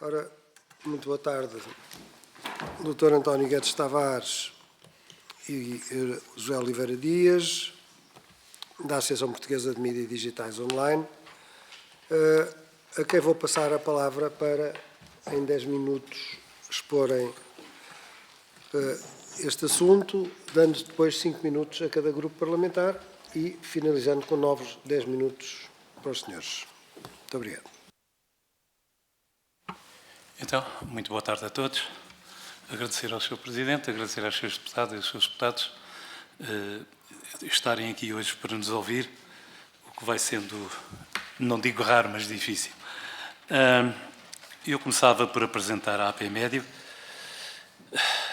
Ora, muito boa tarde, Dr. António Guedes Tavares e José Oliveira Dias, da Associação Portuguesa de Mídias Digitais Online, a quem vou passar a palavra para, em 10 minutos, exporem este assunto, dando depois 5 minutos a cada grupo parlamentar e finalizando com novos 10 minutos para os senhores. Muito obrigado. Então, muito boa tarde a todos. Agradecer ao Sr. Presidente, agradecer aos seus deputados e aos seus deputados estarem aqui hoje para nos ouvir, o que vai sendo, não digo raro, mas difícil. Eu começava por apresentar a AP Médio.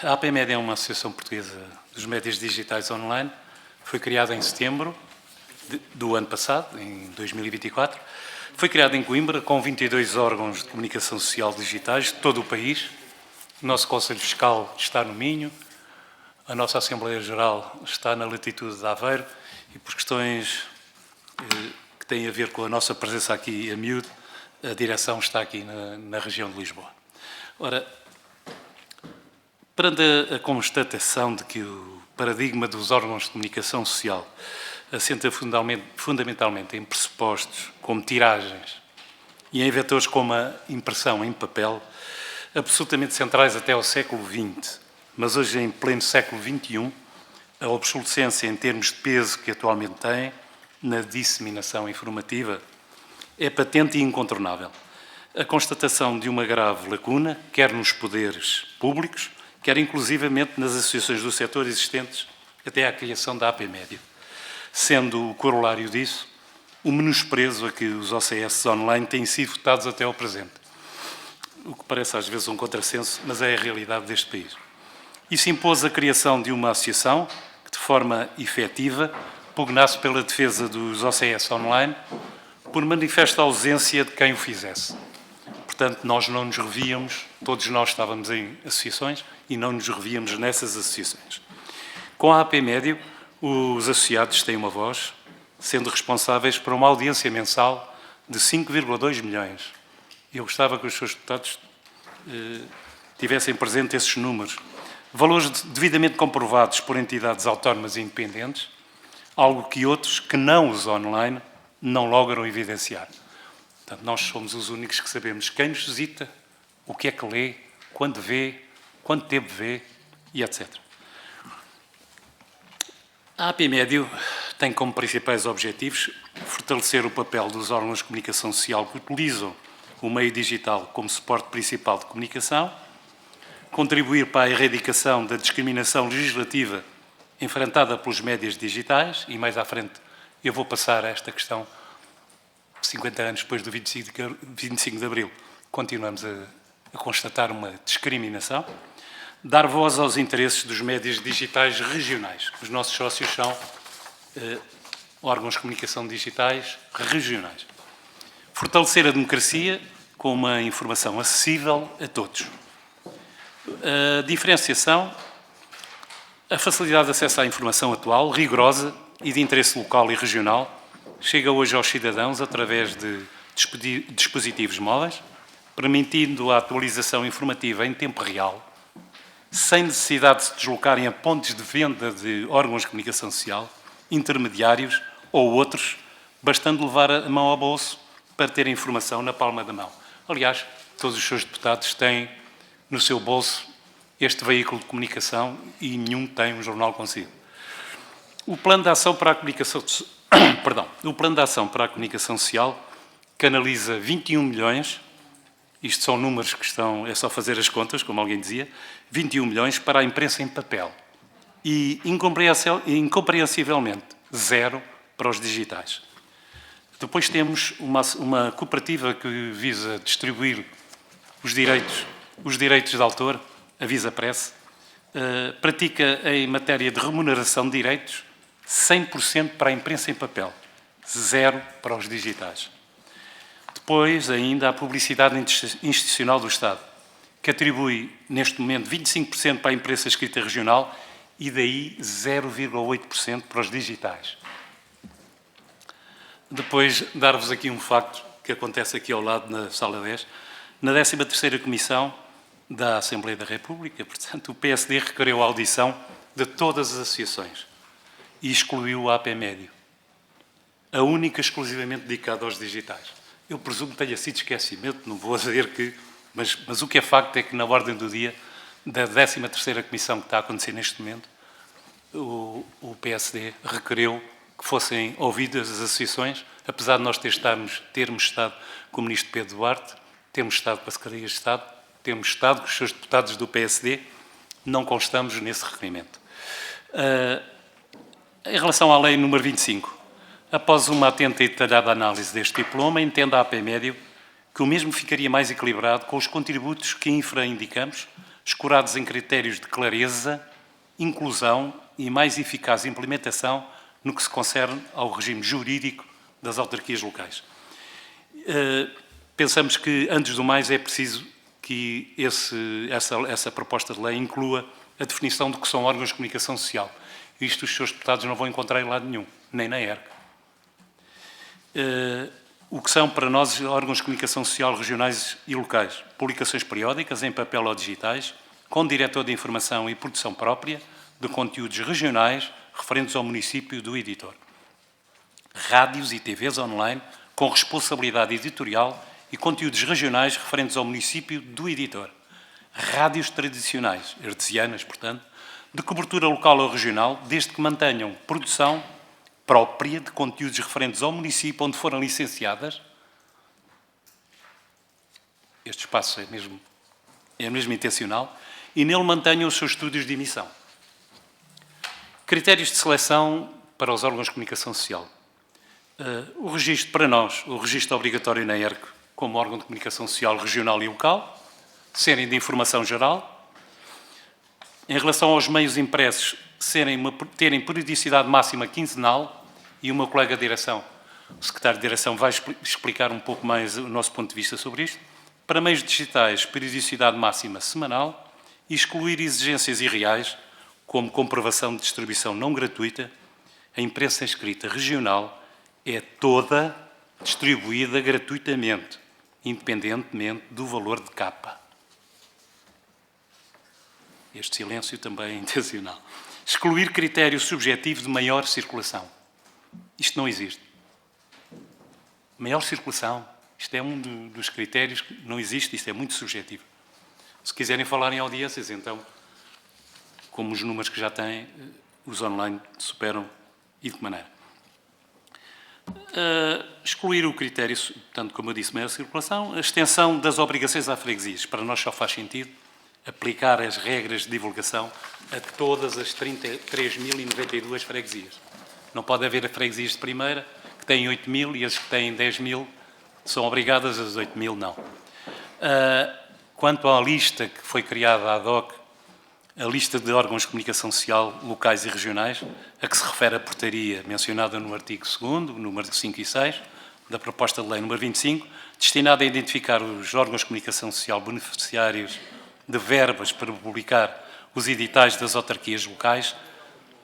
A AP Médio é uma associação portuguesa dos médias digitais online. Foi criada em setembro do ano passado, em 2024. Foi criada em Coimbra, com 22 órgãos de comunicação social digitais de todo o país. O nosso Conselho Fiscal está no Minho, a nossa Assembleia Geral está na latitude de Aveiro e, por questões que têm a ver com a nossa presença aqui a miúdo, a direção está aqui na região de Lisboa. Ora, perante a constatação de que o paradigma dos órgãos de comunicação social assenta fundamentalmente em pressupostos como tiragens e em vetores como a impressão em papel, absolutamente centrais até ao século XX, mas hoje em pleno século XXI, a obsolescência em termos de peso que atualmente tem na disseminação informativa é patente e incontornável. A constatação de uma grave lacuna, quer nos poderes públicos, quer inclusivamente nas associações do setor existentes até à criação da AP Médio. Sendo o corolário disso o menosprezo a que os OCS online têm sido votados até ao presente. O que parece às vezes um contrassenso, mas é a realidade deste país. Isso impôs a criação de uma associação que, de forma efetiva, pugnasse pela defesa dos OCS online por manifesta ausência de quem o fizesse. Portanto, nós não nos revíamos, todos nós estávamos em associações e não nos revíamos nessas associações. Com a AP Médio, os associados têm uma voz, sendo responsáveis por uma audiência mensal de 5,2 milhões. Eu gostava que os seus deputados tivessem presente esses números. Valores devidamente comprovados por entidades autónomas e independentes, algo que outros, que não os online, não logram evidenciar. Portanto, nós somos os únicos que sabemos quem nos visita, o que é que lê, quando vê, quanto tempo vê e etc. A AP Médio tem como principais objetivos fortalecer o papel dos órgãos de comunicação social que utilizam o meio digital como suporte principal de comunicação, contribuir para a erradicação da discriminação legislativa enfrentada pelos médias digitais, e mais à frente eu vou passar a esta questão, 50 anos depois do 25 de Abril, continuamos a constatar uma discriminação. Dar voz aos interesses dos médias digitais regionais. Os nossos sócios são órgãos de comunicação digitais regionais. Fortalecer a democracia com uma informação acessível a todos. A diferenciação, a facilidade de acesso à informação atual, rigorosa e de interesse local e regional, chega hoje aos cidadãos através de dispositivos móveis, permitindo a atualização informativa em tempo real, sem necessidade de se deslocarem a pontos de venda de órgãos de comunicação social, intermediários ou outros, bastando levar a mão ao bolso para ter a informação na palma da mão. Aliás, todos os seus deputados têm no seu bolso este veículo de comunicação e nenhum tem um jornal consigo. O Plano de Ação para a Comunicação, o Plano de Ação para a Comunicação Social canaliza 21 milhões, isto são números que estão, é só fazer as contas, como alguém dizia, 21 milhões para a imprensa em papel e, incompreensivelmente, zero para os digitais. Depois temos uma cooperativa que visa distribuir os direitos de autor, a Visapress, pratica em matéria de remuneração de direitos 100% para a imprensa em papel, zero para os digitais. Depois, ainda, a publicidade institucional do Estado, que atribui, neste momento, 25% para a imprensa escrita regional e daí 0,8% para os digitais. Depois, dar-vos aqui um facto que acontece aqui ao lado, na sala 10. Na 13ª Comissão da Assembleia da República, portanto, o PSD requereu a audição de todas as associações e excluiu a AP Médio, a única exclusivamente dedicada aos digitais. Eu presumo que tenha sido esquecimento, não vou dizer que... Mas o que é facto é que na ordem do dia da 13ª Comissão que está a acontecer neste momento, o PSD requereu que fossem ouvidas as associações, apesar de nós termos estado com o Ministro Pedro Duarte, termos estado com a Secretaria de Estado, termos estado com os seus deputados do PSD, não constamos nesse requerimento. Em relação à lei número 25, após uma atenta e detalhada análise deste diploma, entende a AP Médio que o mesmo ficaria mais equilibrado com os contributos que infraindicamos, escorados em critérios de clareza, inclusão e mais eficaz implementação no que se concerne ao regime jurídico das autarquias locais. Pensamos que, antes do mais, é preciso que essa proposta de lei inclua a definição do que são órgãos de comunicação social. Isto os seus deputados não vão encontrar em lado nenhum, nem na ERC. O que são, para nós, órgãos de comunicação social regionais e locais. Publicações periódicas, em papel ou digitais, com diretor de informação e produção própria, de conteúdos regionais referentes ao município do editor. Rádios e TVs online, com responsabilidade editorial e conteúdos regionais referentes ao município do editor. Rádios tradicionais, artesianas, portanto, de cobertura local ou regional, desde que mantenham produção própria de conteúdos referentes ao município onde foram licenciadas. Este espaço é mesmo intencional, e nele mantenham os seus estúdios de emissão. Critérios de seleção para os órgãos de comunicação social. O registro, para nós, o registro obrigatório na ERC como órgão de comunicação social regional e local, serem de informação geral. Em relação aos meios impressos, terem periodicidade máxima quinzenal, e o meu colega de direção, o secretário de direção, vai explicar um pouco mais o nosso ponto de vista sobre isto. Para meios digitais, periodicidade máxima semanal, e excluir exigências irreais, como comprovação de distribuição não gratuita. A imprensa escrita regional é toda distribuída gratuitamente, independentemente do valor de capa. Este silêncio também é intencional. Excluir critério subjetivo de maior circulação. Isto não existe. Maior circulação. Isto é um dos critérios que não existe, isto é muito subjetivo. Se quiserem falar em audiências, então, como os números que já têm, os online superam e de que maneira. Excluir o critério, tanto como eu disse, maior circulação, a extensão das obrigações à freguesias. Para nós só faz sentido aplicar as regras de divulgação a todas as 33.092 freguesias. Não pode haver freguesias de primeira que têm 8.000 e as que têm 10.000 são obrigadas, as 8.000 não. Quanto à lista que foi criada ad hoc, a lista de órgãos de comunicação social locais e regionais, a que se refere a portaria mencionada no artigo 2º, número 5 e 6, da proposta de lei número 25, destinada a identificar os órgãos de comunicação social beneficiários de verbas para publicar os editais das autarquias locais,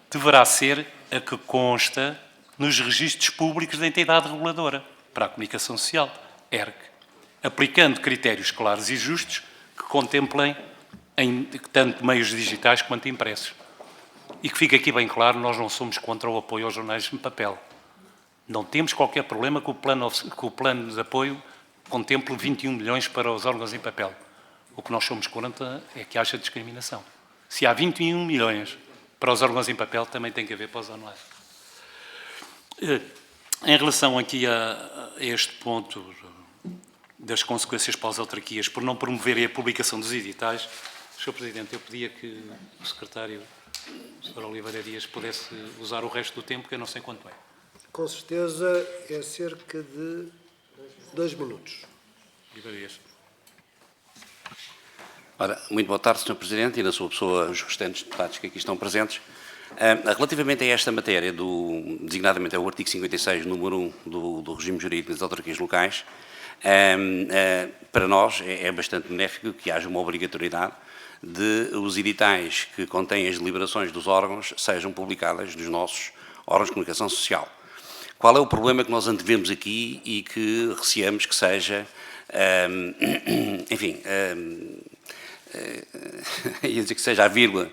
deverá ser a que consta nos registros públicos da entidade reguladora para a comunicação social, ERC, aplicando critérios claros e justos que contemplem tanto meios digitais quanto impressos. E que fique aqui bem claro, nós não somos contra o apoio aos jornais em papel. Não temos qualquer problema que o plano de apoio contemple 21 milhões para os órgãos em papel. O que nós somos contra é que haja discriminação. Se há 21 milhões para os órgãos em papel, também tem que haver para os online. Em relação aqui a este ponto das consequências para as autarquias por não promoverem a publicação dos editais, Sr. Presidente, eu pedia que o secretário, o Sr. Oliveira Dias, pudesse usar o resto do tempo, que eu não sei quanto é. Com certeza é cerca de 2 minutos. Oliveira Dias. Ora, muito boa tarde, Sr. Presidente, e na sua pessoa os restantes deputados que aqui estão presentes. Relativamente a esta matéria, designadamente é o artigo 56, número 1 do regime jurídico das autarquias locais, para nós é bastante benéfico que haja uma obrigatoriedade de os editais que contêm as deliberações dos órgãos sejam publicadas nos nossos órgãos de comunicação social. Qual é o problema que nós antevemos aqui e que receamos que seja Enfim, ia dizer que seja a vírgula,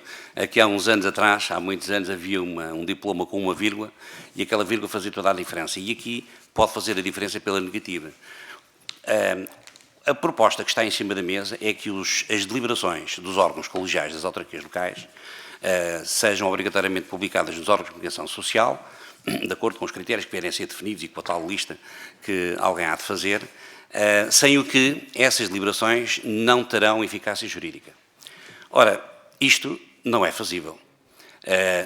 que há uns anos atrás, há muitos anos, havia um diploma com uma vírgula e aquela vírgula fazia toda a diferença. E aqui pode fazer a diferença pela negativa. A proposta que está em cima da mesa é que as deliberações dos órgãos colegiais das autarquias locais sejam obrigatoriamente publicadas nos órgãos de comunicação social, de acordo com os critérios que vierem a ser definidos e com a tal lista que alguém há de fazer, sem o que essas deliberações não terão eficácia jurídica. Ora, isto não é fazível.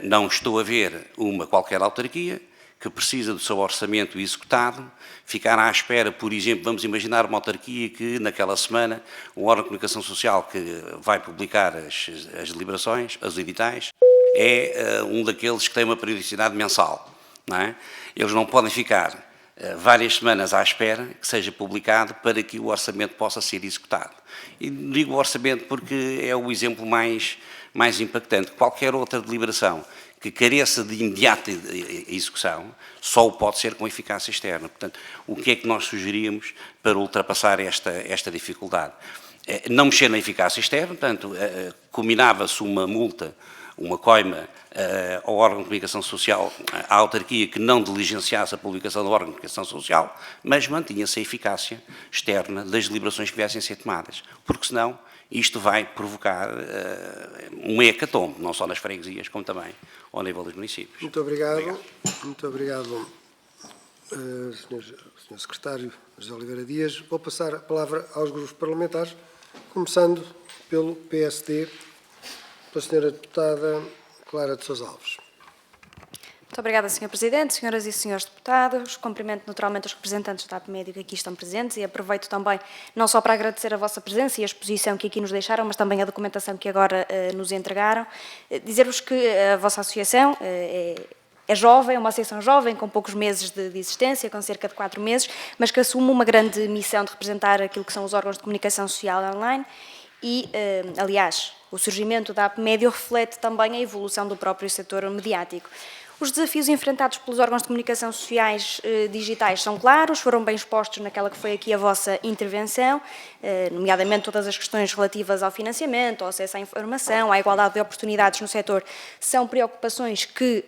Não estou a ver qualquer autarquia que precisa do seu orçamento executado, ficar à espera, por exemplo, vamos imaginar uma autarquia que naquela semana o órgão de comunicação social que vai publicar as deliberações, os editais, é um daqueles que tem uma periodicidade mensal, não é? Eles não podem ficar várias semanas à espera que seja publicado para que o orçamento possa ser executado. E digo orçamento porque é o exemplo mais impactante. Qualquer outra deliberação que careça de imediata execução, só o pode ser com eficácia externa. Portanto, o que é que nós sugeríamos para ultrapassar esta dificuldade? Não mexer na eficácia externa, portanto, combinava-se uma multa, uma coima ao órgão de comunicação social, à autarquia que não diligenciasse a publicação do órgão de comunicação social, mas mantinha-se a eficácia externa das deliberações que viessem a ser tomadas, porque senão isto vai provocar um hecatombe, não só nas freguesias, como também ao nível dos municípios. Muito obrigado. Muito obrigado, Sr. Secretário José Oliveira Dias. Vou passar a palavra aos grupos parlamentares, começando pelo PSD, pela Sra. Deputada Clara de Sousa Alves. Muito obrigada, Sr. Presidente, senhoras e senhores deputados. Cumprimento naturalmente os representantes da APMédio que aqui estão presentes e aproveito também não só para agradecer a vossa presença e a exposição que aqui nos deixaram, mas também a documentação que agora nos entregaram. Dizer-vos que a vossa associação é jovem, é uma associação jovem, com poucos meses de existência, com cerca de 4 meses, mas que assume uma grande missão de representar aquilo que são os órgãos de comunicação social online e, aliás, o surgimento da APMédio reflete também a evolução do próprio setor mediático. Os desafios enfrentados pelos órgãos de comunicação sociais digitais são claros, foram bem expostos naquela que foi aqui a vossa intervenção, nomeadamente todas as questões relativas ao financiamento, ao acesso à informação, à igualdade de oportunidades no setor, são preocupações que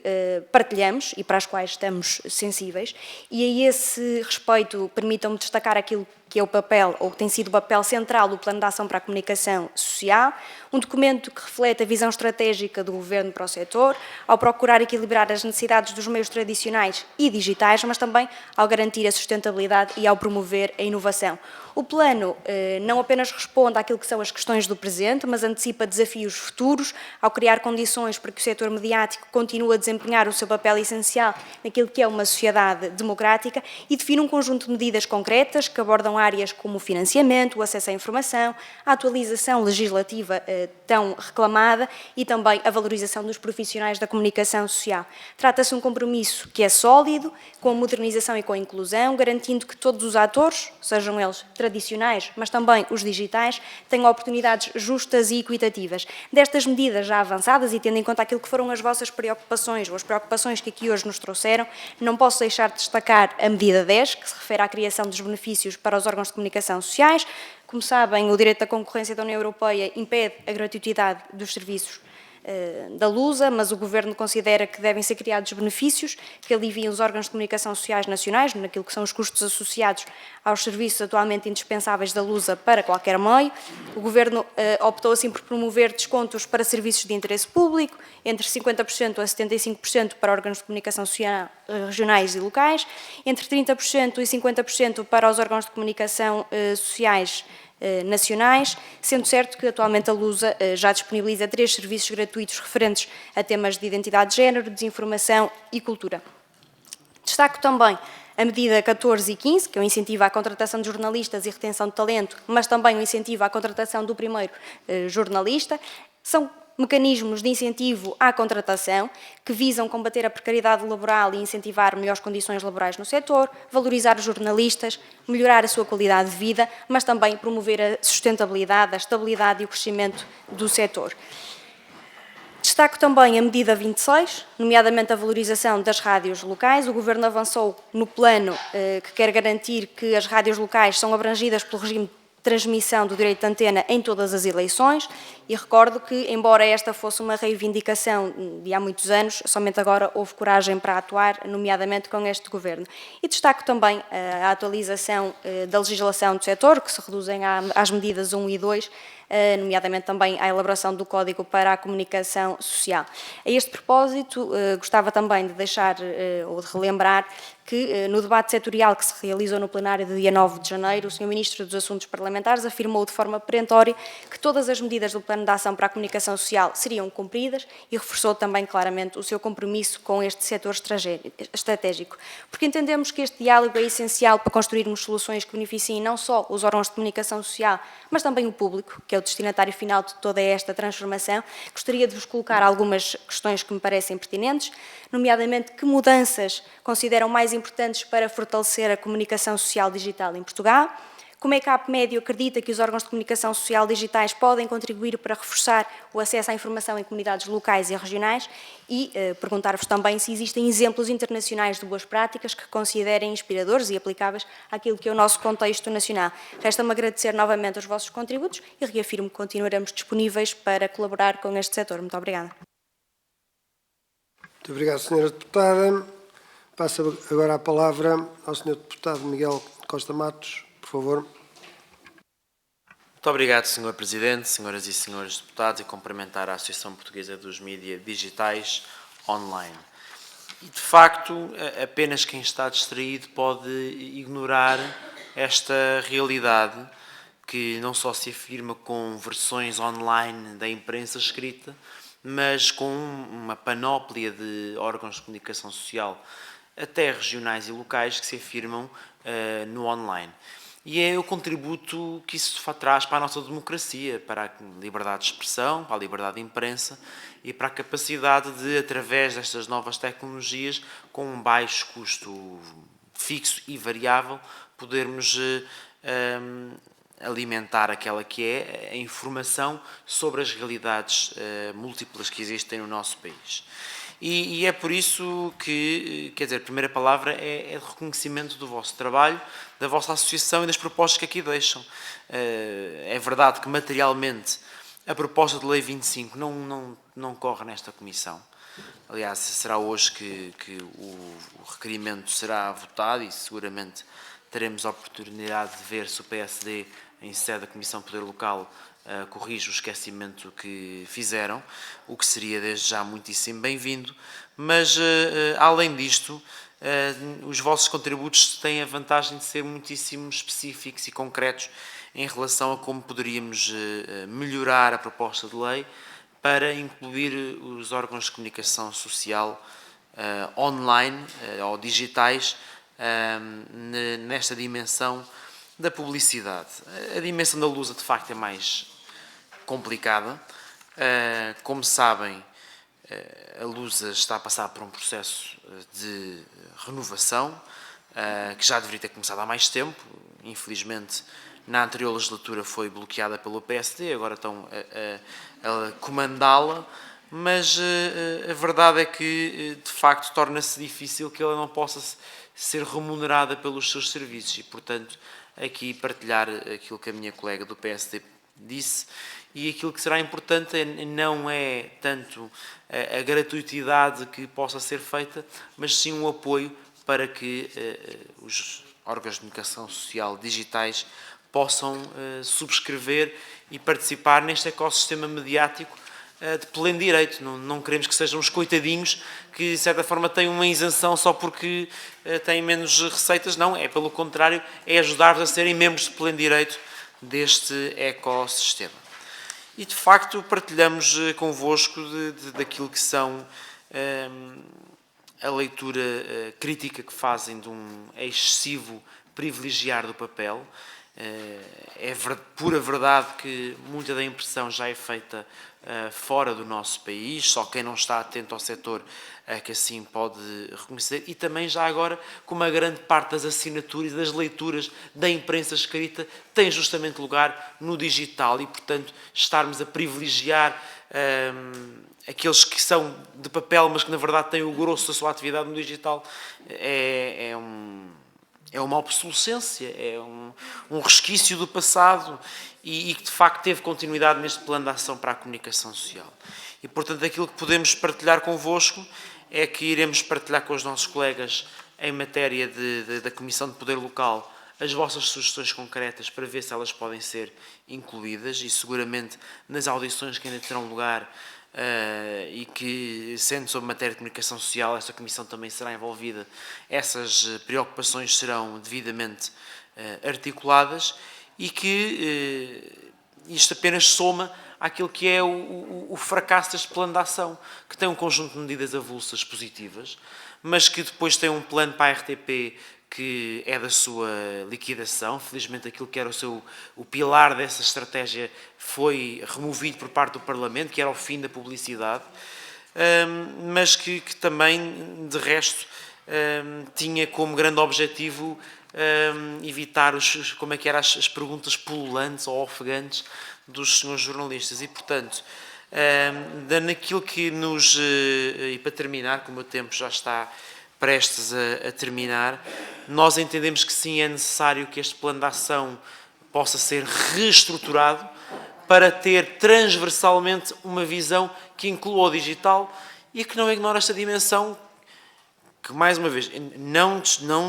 partilhamos e para as quais estamos sensíveis, e a esse respeito permitam-me destacar aquilo que é o papel, ou que tem sido o papel central do Plano de Ação para a Comunicação Social, um documento que reflete a visão estratégica do Governo para o setor, ao procurar equilibrar as necessidades dos meios tradicionais e digitais, mas também ao garantir a sustentabilidade e ao promover a inovação. O plano não apenas responde àquilo que são as questões do presente, mas antecipa desafios futuros, ao criar condições para que o setor mediático continue a desempenhar o seu papel essencial naquilo que é uma sociedade democrática e define um conjunto de medidas concretas que abordam áreas como o financiamento, o acesso à informação, a atualização legislativa tão reclamada e também a valorização dos profissionais da comunicação social. Trata-se de um compromisso que é sólido, com a modernização e com a inclusão, garantindo que todos os atores, sejam eles tradicionais, mas também os digitais, tenham oportunidades justas e equitativas. Destas medidas já avançadas e tendo em conta aquilo que foram as vossas preocupações ou as preocupações que aqui hoje nos trouxeram, não posso deixar de destacar a medida 10, que se refere à criação dos benefícios para os órgãos de comunicação sociais. Como sabem, o direito da concorrência da União Europeia impede a gratuitidade dos serviços da Lusa, mas o Governo considera que devem ser criados benefícios que aliviem os órgãos de comunicação sociais nacionais, naquilo que são os custos associados aos serviços atualmente indispensáveis da Lusa para qualquer meio. O Governo optou assim por promover descontos para serviços de interesse público, entre 50% a 75% para órgãos de comunicação social regionais e locais, entre 30% e 50% para os órgãos de comunicação sociais nacionais, sendo certo que atualmente a Lusa já disponibiliza 3 serviços gratuitos referentes a temas de identidade de género, desinformação e cultura. Destaco também a medida 14 e 15, que é o incentivo à contratação de jornalistas e retenção de talento, mas também o incentivo à contratação do primeiro jornalista. São mecanismos de incentivo à contratação que visam combater a precariedade laboral e incentivar melhores condições laborais no setor, valorizar os jornalistas, melhorar a sua qualidade de vida, mas também promover a sustentabilidade, a estabilidade e o crescimento do setor. destaco também a medida 26, nomeadamente a valorização das rádios locais. O Governo avançou no plano que quer garantir que as rádios locais são abrangidas pelo regime de transmissão do direito de antena em todas as eleições, e recordo que, embora esta fosse uma reivindicação de há muitos anos, somente agora houve coragem para atuar, nomeadamente com este Governo. E destaco também a atualização da legislação do setor, que se reduzem às medidas 1 e 2, nomeadamente também à elaboração do Código para a Comunicação Social. A este propósito, gostava também de deixar ou de relembrar que no debate setorial que se realizou no plenário do dia 9 de janeiro, o Sr. Ministro dos Assuntos Parlamentares afirmou de forma perentória que todas as medidas do Plano de Ação para a Comunicação Social seriam cumpridas e reforçou também claramente o seu compromisso com este setor estratégico, porque entendemos que este diálogo é essencial para construirmos soluções que beneficiem não só os órgãos de comunicação social, mas também o público, que é o destinatário final de toda esta transformação. Gostaria de vos colocar algumas questões que me parecem pertinentes, nomeadamente que mudanças consideram mais importantes para fortalecer a comunicação social digital em Portugal, como é que a APMédio acredita que os órgãos de comunicação social digitais podem contribuir para reforçar o acesso à informação em comunidades locais e regionais, e perguntar-vos também se existem exemplos internacionais de boas práticas que considerem inspiradores e aplicáveis àquilo que é o nosso contexto nacional. Resta-me agradecer novamente os vossos contributos e reafirmo que continuaremos disponíveis para colaborar com este setor. Muito obrigada. Muito obrigado, Sra. Deputada. Passo agora a palavra ao Sr. Deputado Miguel Costa Matos, por favor. Muito obrigado, Sr. Presidente, senhoras e senhores deputados, e cumprimentar a Associação Portuguesa dos Mídias Digitais Online. E, de facto, apenas quem está distraído pode ignorar esta realidade que não só se afirma com versões online da imprensa escrita, mas com uma panóplia de órgãos de comunicação social, até regionais e locais, que se afirmam no online. E é o contributo que isso traz para a nossa democracia, para a liberdade de expressão, para a liberdade de imprensa e para a capacidade de, através destas novas tecnologias, com um baixo custo fixo e variável, podermos alimentar aquela que é a informação sobre as realidades múltiplas que existem no nosso país. E é por isso que, quer dizer, a primeira palavra é de reconhecimento do vosso trabalho, da vossa associação e das propostas que aqui deixam. É verdade que, materialmente, a proposta de Lei 25 não corre nesta comissão. Aliás, será hoje que o requerimento será votado e seguramente teremos a oportunidade de ver se o PSD, em sede da Comissão de Poder Local, corrige o esquecimento que fizeram, o que seria desde já muitíssimo bem-vindo, mas além disto, os vossos contributos têm a vantagem de ser muitíssimo específicos e concretos em relação a como poderíamos melhorar a proposta de lei para incluir os órgãos de comunicação social online ou digitais nesta dimensão da publicidade. A dimensão da Lusa, de facto, é mais complicada. Como sabem, a Lusa está a passar por um processo de renovação que já deveria ter começado há mais tempo. Infelizmente, na anterior legislatura foi bloqueada pelo PSD, agora estão a comandá-la, mas a verdade é que, de facto, torna-se difícil que ela não possa ser remunerada pelos seus serviços e, portanto, aqui partilhar aquilo que a minha colega do PSD disse, e aquilo que será importante não é tanto a gratuitidade que possa ser feita, mas sim um apoio para que os órgãos de comunicação social digitais possam subscrever e participar neste ecossistema mediático de pleno direito. Não queremos que sejam os coitadinhos que, de certa forma, têm uma isenção só porque têm menos receitas. Não, é pelo contrário, é ajudar-vos a serem membros de pleno direito deste ecossistema. E, de facto, partilhamos convosco daquilo que são a leitura crítica que fazem de um excessivo privilegiar do papel. É pura verdade que muita da impressão já é feita fora do nosso país, só quem não está atento ao setor é que assim pode reconhecer, e também já agora, como a grande parte das assinaturas e das leituras da imprensa escrita tem justamente lugar no digital, e portanto estarmos a privilegiar aqueles que são de papel, mas que na verdade têm o grosso da sua atividade no digital, é uma obsolescência, é um resquício do passado e que de facto teve continuidade neste plano de ação para a comunicação social. E portanto aquilo que podemos partilhar convosco é que iremos partilhar com os nossos colegas em matéria da Comissão de Poder Local as vossas sugestões concretas para ver se elas podem ser incluídas e seguramente nas audições que ainda terão lugar e que, sendo sobre matéria de comunicação social, esta Comissão também será envolvida, essas preocupações serão devidamente articuladas e que isto apenas soma àquilo que é o fracasso deste plano de ação, que tem um conjunto de medidas avulsas positivas, mas que depois tem um plano para a RTP que é da sua liquidação. Felizmente aquilo que era o pilar dessa estratégia foi removido por parte do Parlamento, que era o fim da publicidade, mas que também, de resto, tinha como grande objetivo evitar as perguntas pululantes ou ofegantes dos senhores jornalistas. E, portanto, naquilo que nos... E para terminar, como o meu tempo já está prestes a terminar, nós entendemos que sim, é necessário que este plano de ação possa ser reestruturado para ter transversalmente uma visão que inclua o digital e que não ignore esta dimensão, que, mais uma vez, não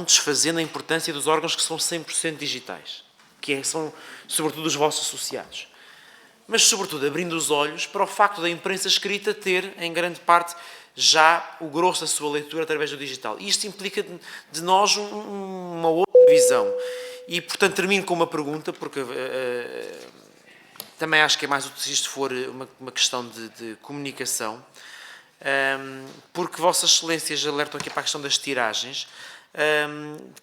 desfazendo a importância dos órgãos que são 100% digitais, são sobretudo os vossos associados, mas sobretudo abrindo os olhos para o facto da imprensa escrita ter, em grande parte, já o grosso da sua leitura através do digital. E isto implica de nós uma outra visão. E, portanto, termino com uma pergunta, porque também acho que é mais útil se isto for uma questão de comunicação, porque Vossas Excelências alertam aqui para a questão das tiragens,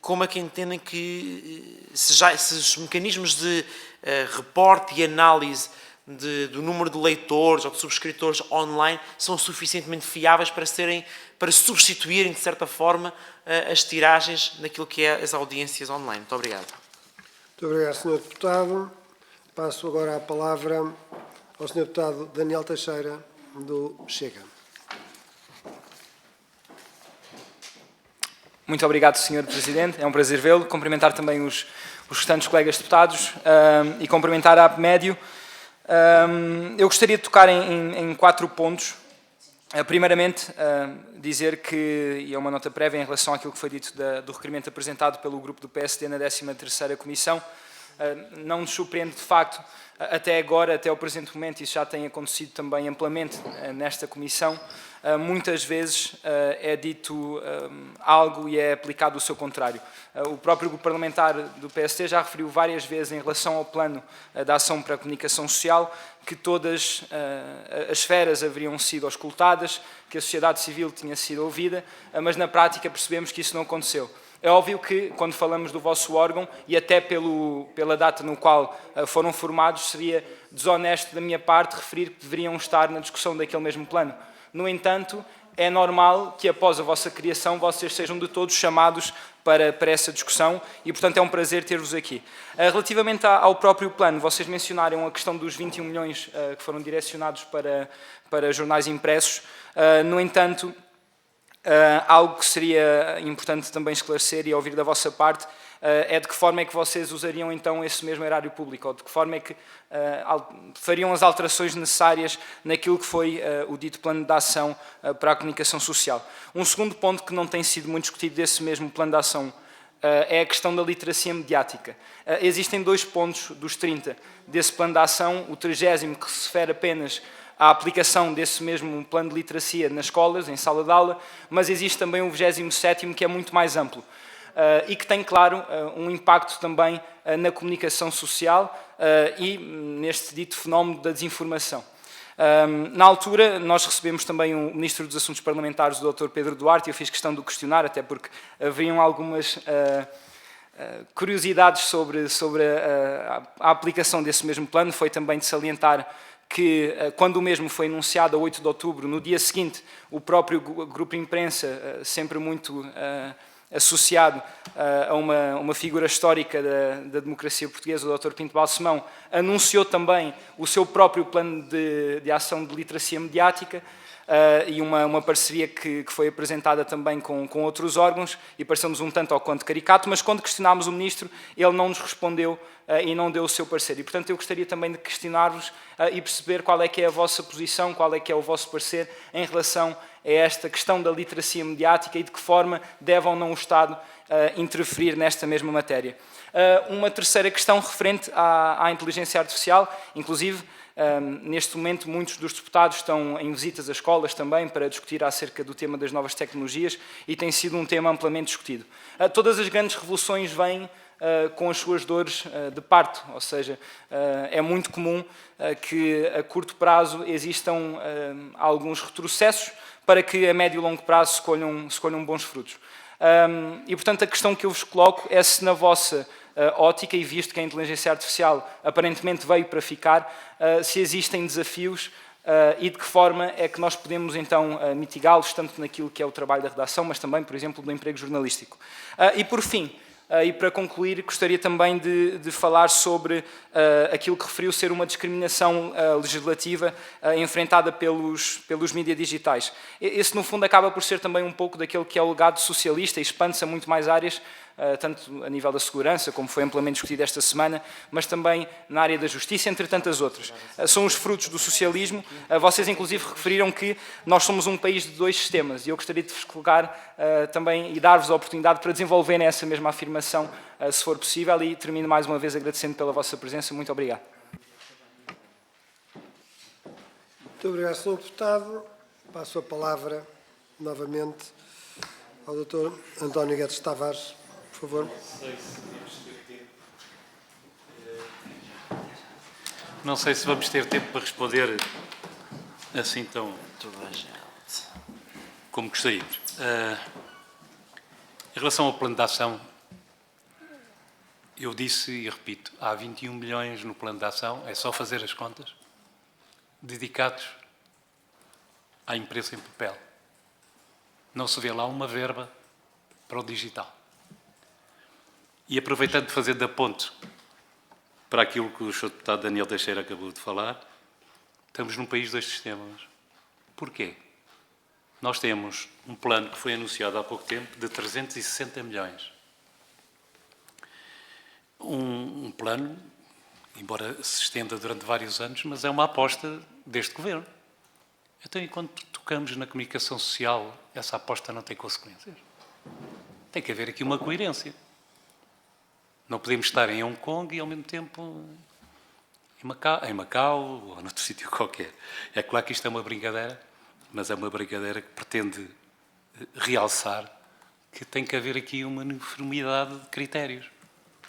como é que entendem que se os mecanismos de reporte e análise do número de leitores ou de subscritores online são suficientemente fiáveis para substituírem, de certa forma, as tiragens naquilo que é as audiências online. Muito obrigado. Muito obrigado, Sr. Deputado. Passo agora a palavra ao Sr. Deputado Daniel Teixeira, do Chega. Muito obrigado, Sr. Presidente. É um prazer vê-lo. Cumprimentar também os restantes colegas deputados e cumprimentar a APMédio. Eu gostaria de tocar em 4 pontos. Primeiramente, dizer que, e é uma nota prévia em relação àquilo que foi dito do requerimento apresentado pelo grupo do PSD na 13ª Comissão, não nos surpreende de facto, até agora, até o presente momento, isso já tem acontecido também amplamente nesta Comissão, muitas vezes é dito algo e é aplicado o seu contrário. O próprio grupo parlamentar do PSD já referiu várias vezes em relação ao plano da ação para a comunicação social que todas as esferas haveriam sido auscultadas, que a sociedade civil tinha sido ouvida, mas na prática percebemos que isso não aconteceu. É óbvio que, quando falamos do vosso órgão, e até pela data no qual foram formados, seria desonesto da minha parte referir que deveriam estar na discussão daquele mesmo plano. No entanto, é normal que após a vossa criação vocês sejam de todos chamados para essa discussão e, portanto, é um prazer ter-vos aqui. Relativamente ao próprio plano, vocês mencionaram a questão dos 21 milhões que foram direcionados para jornais impressos. No entanto, algo que seria importante também esclarecer e ouvir da vossa parte é de que forma é que vocês usariam então esse mesmo erário público, ou de que forma é que fariam as alterações necessárias naquilo que foi o dito plano de ação para a comunicação social. Um segundo ponto que não tem sido muito discutido desse mesmo plano de ação é a questão da literacia mediática. Existem 2 pontos dos 30 desse plano de ação, o 30º que se refere apenas à aplicação desse mesmo plano de literacia nas escolas, em sala de aula, mas existe também o 27º que é muito mais amplo e que tem, claro, um impacto também na comunicação social e neste dito fenómeno da desinformação. Na altura, nós recebemos também o Ministro dos Assuntos Parlamentares, o Dr. Pedro Duarte, e eu fiz questão de o questionar, até porque haviam algumas curiosidades sobre a aplicação desse mesmo plano. Foi também de salientar que, quando o mesmo foi anunciado a 8 de outubro, no dia seguinte, o próprio grupo de imprensa, sempre muito associado a uma figura histórica da democracia portuguesa, o Dr. Pinto Balsemão, anunciou também o seu próprio plano de ação de literacia mediática, e uma parceria que foi apresentada também com outros órgãos, e parecemos um tanto ao quanto caricato, mas quando questionámos o Ministro, ele não nos respondeu e não deu o seu parecer. E, portanto, eu gostaria também de questionar-vos e perceber qual é que é a vossa posição, qual é que é o vosso parecer em relação a esta questão da literacia mediática e de que forma deve ou não o Estado interferir nesta mesma matéria. Uma terceira questão referente à inteligência artificial, inclusive, neste momento, muitos dos deputados estão em visitas às escolas também para discutir acerca do tema das novas tecnologias e tem sido um tema amplamente discutido. Todas as grandes revoluções vêm com as suas dores de parto, ou seja, é muito comum que a curto prazo existam alguns retrocessos para que a médio e longo prazo se colham bons frutos. E, portanto, a questão que eu vos coloco é se na vossa ótica, e visto que a inteligência artificial aparentemente veio para ficar, se existem desafios e de que forma é que nós podemos então mitigá-los, tanto naquilo que é o trabalho da redação, mas também, por exemplo, do emprego jornalístico. E por fim, e para concluir, gostaria também de falar sobre aquilo que referiu ser uma discriminação legislativa enfrentada pelos mídias digitais. Esse, no fundo, acaba por ser também um pouco daquele que é o legado socialista e expande-se a muito mais áreas, tanto a nível da segurança, como foi amplamente discutido esta semana, mas também na área da justiça, entre tantas outras. São os frutos do socialismo. Vocês, inclusive, referiram que nós somos um país de dois sistemas, e eu gostaria de vos colocar também e dar-vos a oportunidade para desenvolverem essa mesma afirmação, se for possível, e termino mais uma vez agradecendo pela vossa presença. Muito obrigado. Muito obrigado, Sr. Deputado. Passo a palavra novamente ao Dr. António Guedes Tavares, por favor. Não sei se vamos ter tempo para responder assim tão como gostaríamos. Em relação ao plano de ação, eu disse e repito, há 21 milhões no plano de ação, é só fazer as contas, dedicados à imprensa em papel. Não se vê lá uma verba para o digital. E aproveitando, fazendo a ponte para aquilo que o Sr. Deputado Daniel Teixeira acabou de falar, estamos num país de dois sistemas. Porquê? Nós temos um plano que foi anunciado há pouco tempo de 360 milhões. Um plano, embora se estenda durante vários anos, mas é uma aposta deste Governo. Então, enquanto tocamos na comunicação social, essa aposta não tem consequências. Tem que haver aqui uma coerência. Não podemos estar em Hong Kong e, ao mesmo tempo, em Macau ou noutro sítio qualquer. É claro que isto é uma brincadeira, mas é uma brincadeira que pretende realçar que tem que haver aqui uma uniformidade de critérios.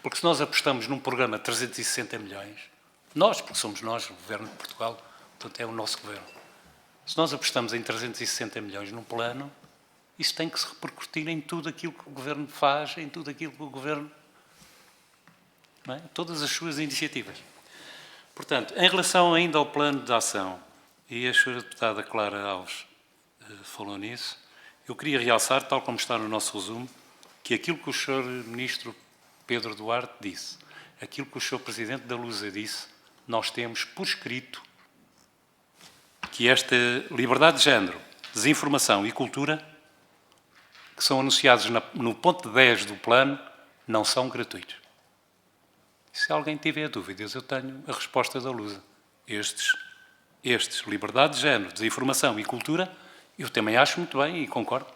Porque se nós apostamos num programa de 360 milhões, nós, porque somos nós, o Governo de Portugal, portanto é o nosso Governo, se nós apostamos em 360 milhões num plano, isso tem que se repercutir em tudo aquilo que o Governo faz, em tudo aquilo que o Governo... Não é? Todas as suas iniciativas. Portanto, em relação ainda ao plano de ação, e a Sra. Deputada Clara Alves falou nisso, eu queria realçar, tal como está no nosso resumo, que aquilo que o Sr. Ministro Pedro Duarte disse, aquilo que o Sr. Presidente da Lusa disse, nós temos por escrito que esta liberdade de género, desinformação e cultura, que são anunciados no ponto 10 do plano, não são gratuitos. Se alguém tiver dúvidas, eu tenho a resposta da Lusa. Estes, liberdade de género, desinformação e cultura, eu também acho muito bem e concordo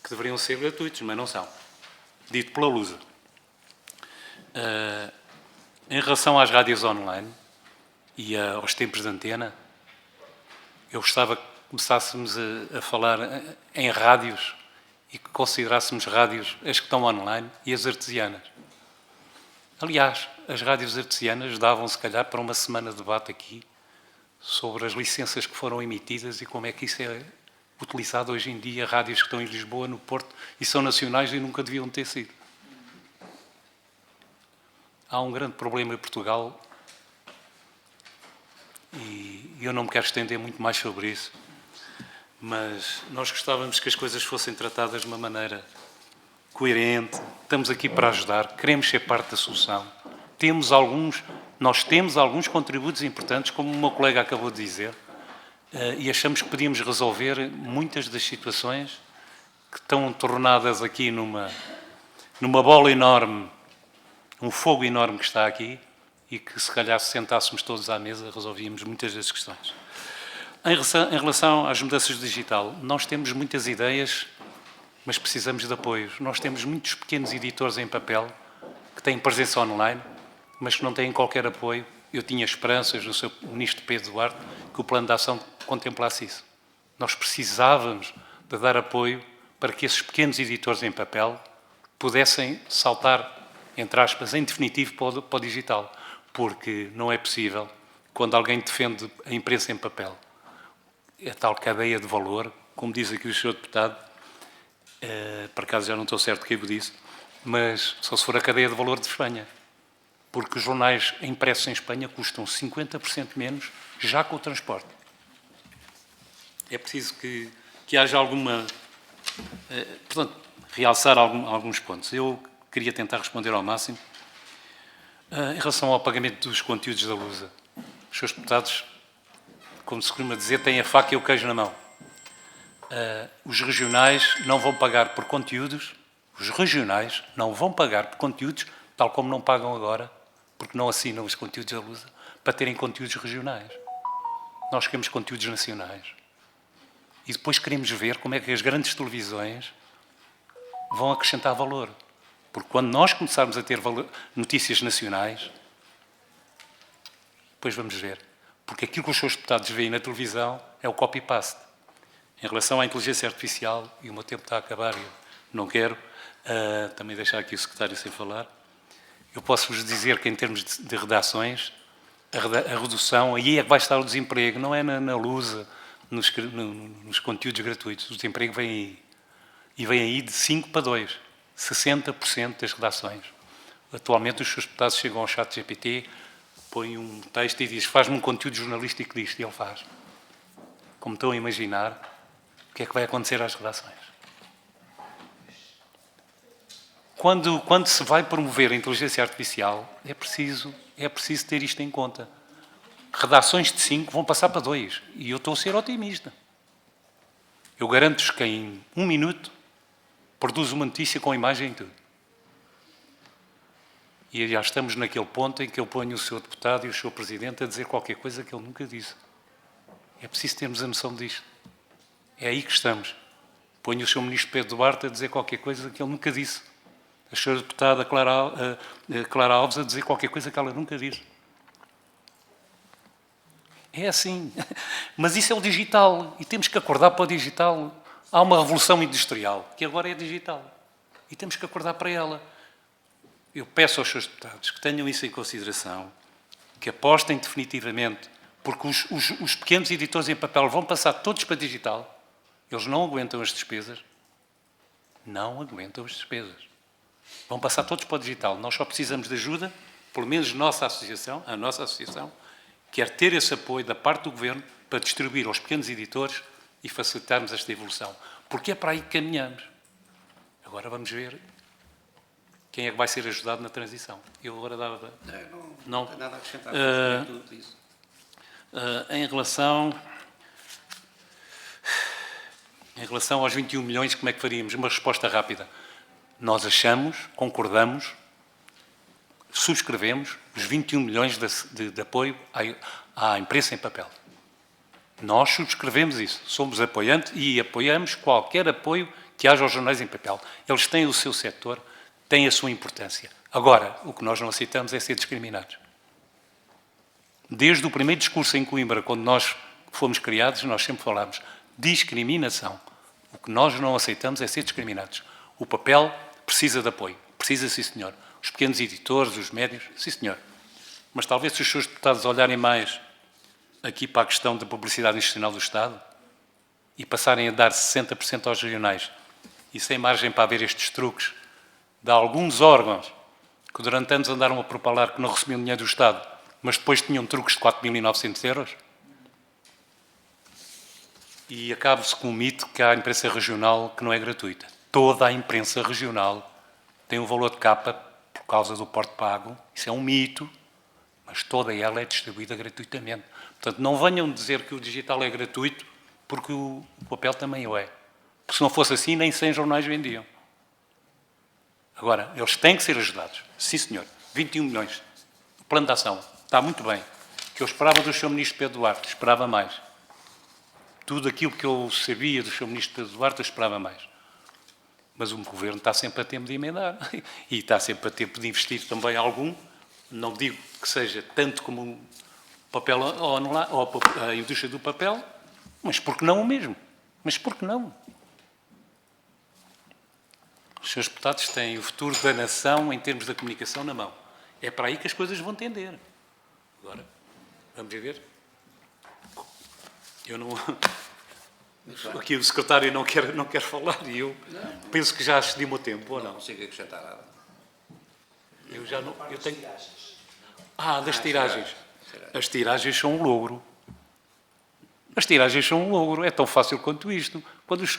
que deveriam ser gratuitos, mas não são. Dito pela Lusa. Em relação às rádios online e aos tempos de antena, eu gostava que começássemos a falar em rádios e que considerássemos rádios as que estão online e as artesianas. Aliás, as rádios artesianas davam, se calhar, para uma semana de debate aqui sobre as licenças que foram emitidas e como é que isso é utilizado hoje em dia, rádios que estão em Lisboa, no Porto, e são nacionais e nunca deviam ter sido. Há um grande problema em Portugal e eu não me quero estender muito mais sobre isso, mas nós gostávamos que as coisas fossem tratadas de uma maneira coerente, estamos aqui para ajudar, queremos ser parte da solução. Nós temos alguns contributos importantes, como o meu colega acabou de dizer, e achamos que podíamos resolver muitas das situações que estão tornadas aqui numa bola enorme, um fogo enorme que está aqui, e que se calhar se sentássemos todos à mesa resolvíamos muitas das questões. Em relação às mudanças digital, nós temos muitas ideias, mas precisamos de apoios. Nós temos muitos pequenos editores em papel que têm presença online, mas que não têm qualquer apoio. Eu tinha esperanças no seu ministro Pedro Duarte que o plano de ação contemplasse isso. Nós precisávamos de dar apoio para que esses pequenos editores em papel pudessem saltar, entre aspas, em definitivo para o digital, porque não é possível, quando alguém defende a imprensa em papel, a tal cadeia de valor, como diz aqui o Sr. Deputado, por acaso já não estou certo o que eu disse, mas só se for a cadeia de valor de Espanha, porque os jornais impressos em Espanha custam 50% menos já com o transporte. É preciso que haja alguma... portanto, realçar alguns pontos. Eu queria tentar responder ao máximo. Em relação ao pagamento dos conteúdos da Lusa, os seus deputados, como se costuma dizer, têm a faca e o queijo na mão. Os regionais não vão pagar por conteúdos, tal como não pagam agora, porque não assinam os conteúdos da Lusa, para terem conteúdos regionais. Nós queremos conteúdos nacionais. E depois queremos ver como é que as grandes televisões vão acrescentar valor. Porque quando nós começarmos a ter notícias nacionais, depois vamos ver. Porque aquilo que os seus deputados veem na televisão é o copy-paste. Em relação à inteligência artificial, e o meu tempo está a acabar, eu não quero também deixar aqui o secretário sem falar, eu posso-vos dizer que em termos de redações, a redução, aí é que vai estar o desemprego, não é na Lusa, nos conteúdos gratuitos. O desemprego vem aí. E vem aí de 5 para 2. 60% das redações. Atualmente os seus deputados chegam ao chat GPT, põem um texto e dizem: faz-me um conteúdo jornalístico disto, e ele faz. Como estão a imaginar, o que é que vai acontecer às redações? Quando se vai promover a inteligência artificial, é preciso ter isto em conta. Redações de 5 vão passar para 2. E eu estou a ser otimista. Eu garanto-vos que em 1 minuto produz uma notícia com imagem e tudo. E já estamos naquele ponto em que eu ponho o Sr. Deputado e o Sr. Presidente a dizer qualquer coisa que ele nunca disse. É preciso termos a noção disto. É aí que estamos. Ponho o Sr. Ministro Pedro Duarte a dizer qualquer coisa que ele nunca disse. A Sra. Deputada Clara Alves a dizer qualquer coisa que ela nunca disse. É assim. Mas isso é o digital. E temos que acordar para o digital. Há uma revolução industrial, que agora é digital. E temos que acordar para ela. Eu peço aos seus deputados que tenham isso em consideração, que apostem definitivamente, porque os pequenos editores em papel vão passar todos para digital. Eles não aguentam as despesas. Não aguentam as despesas. Vão passar todos para o digital. Nós só precisamos de ajuda, pelo menos a nossa associação, quer ter esse apoio da parte do Governo para distribuir aos pequenos editores e facilitarmos esta evolução. Porque é para aí que caminhamos. Agora vamos ver quem é que vai ser ajudado na transição. Eu agora dava... Não tem nada a acrescentar. Em relação aos 21 milhões, como é que faríamos? Uma resposta rápida. Nós achamos, concordamos, subscrevemos os 21 milhões de apoio à imprensa em papel. Nós subscrevemos isso. Somos apoiantes e apoiamos qualquer apoio que haja aos jornais em papel. Eles têm o seu setor, têm a sua importância. Agora, o que nós não aceitamos é ser discriminados. Desde o primeiro discurso em Coimbra, quando nós fomos criados, nós sempre falámos discriminação. O que nós não aceitamos é ser discriminados. O papel precisa de apoio. Precisa, sim, senhor. Os pequenos editores, os médios, sim, senhor. Mas talvez se os seus deputados olharem mais aqui para a questão da publicidade institucional do Estado e passarem a dar 60% aos regionais e sem margem para haver estes truques de alguns órgãos que durante anos andaram a propalar que não recebiam dinheiro do Estado, mas depois tinham truques de 4.900 euros, e acaba-se com o mito que há imprensa regional que não é gratuita. toda a imprensa regional tem um valor de capa por causa do porto pago. Isso é um mito, mas toda ela é distribuída gratuitamente. Portanto, não venham dizer que o digital é gratuito, porque o papel também o é. Porque se não fosse assim, nem 100 jornais vendiam. Agora, eles têm que ser ajudados. Sim, senhor. 21 milhões. O plano de ação. Está muito bem. Que eu esperava do Sr. Ministro Pedro Duarte. Esperava mais. Tudo aquilo que eu sabia do Sr. Ministro Pedro Duarte, eu esperava mais. Mas o Governo está sempre a tempo de emendar. E está sempre a tempo de investir também algum. Não digo que seja tanto como o papel online, ou a indústria do papel, mas por que não o mesmo? Mas por que não? Os seus deputados têm o futuro da nação em termos da comunicação na mão. É para aí que as coisas vão tender. Agora, vamos ver. Eu não... Aqui o secretário não quer falar e eu penso que já excedi o meu tempo, ou não? Não consigo acrescentar nada. Eu já não... Eu tenho... das tiragens. As tiragens são um logro. As tiragens são um logro. É tão fácil quanto isto.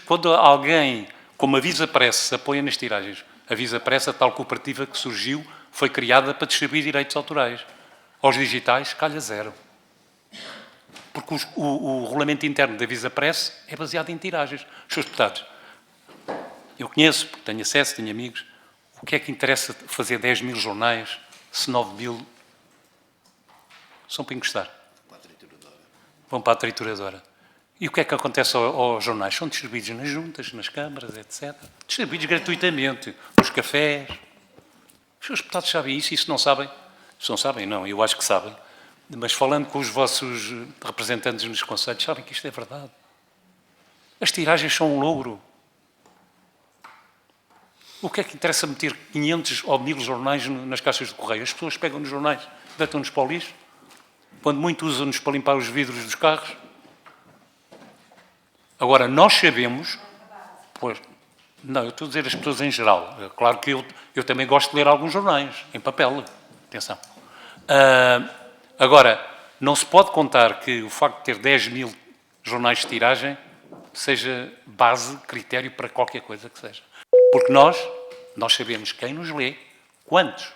Quando alguém, como a Visa Press, se apoia nas tiragens, a Visa Press, a tal cooperativa que surgiu, foi criada para distribuir direitos autorais. Aos digitais, calha zero. Porque o regulamento interno da Visa Press é baseado em tiragens. Os seus deputados, eu conheço, porque tenho acesso, tenho amigos, o que é que interessa fazer 10 mil jornais se 9 mil são para encostar? Vão para a trituradora. E o que é que acontece aos jornais? São distribuídos nas juntas, nas câmaras, etc. Distribuídos gratuitamente, nos cafés. Os seus deputados sabem isso, e se não sabem, se não sabem, não, eu acho que sabem. Mas falando com os vossos representantes nos conselhos, sabem que isto é verdade. As tiragens são um logro. O que é que interessa meter 500 ou 1000 jornais nas caixas de correio? As pessoas pegam nos jornais, deitam-nos para o lixo, quando muito usam-nos para limpar os vidros dos carros. Agora, nós sabemos... Pois, não, eu estou a dizer as pessoas em geral. É claro que eu também gosto de ler alguns jornais, em papel. Atenção. Agora, não se pode contar que o facto de ter 10 mil jornais de tiragem seja base, critério para qualquer coisa que seja. Porque nós sabemos quem nos lê, quantos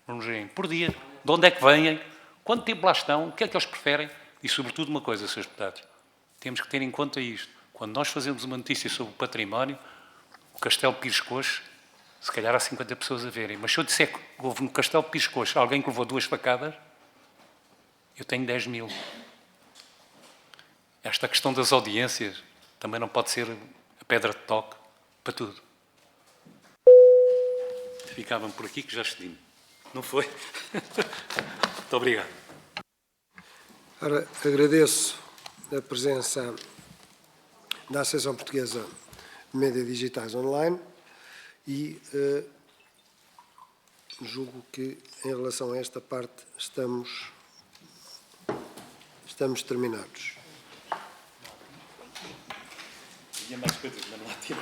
nos leem por dia, de onde é que vêm, quanto tempo lá estão, o que é que eles preferem e, sobretudo, uma coisa, Srs. Deputados, temos que ter em conta isto. Quando nós fazemos uma notícia sobre o património, o Castelo Pires Coxe, se calhar há 50 pessoas a verem, mas se eu disser que houve no Castelo Pires Coxe alguém que levou 2 facadas, eu tenho 10 mil. Esta questão das audiências também não pode ser a pedra de toque para tudo. Ficavam por aqui que já excedi-me. Não foi? Muito obrigado. Ora, agradeço a presença da Associação Portuguesa de Média Digitais Online e julgo que, em relação a esta parte, estamos terminados. Tinha mais coisas, mas não há tempo.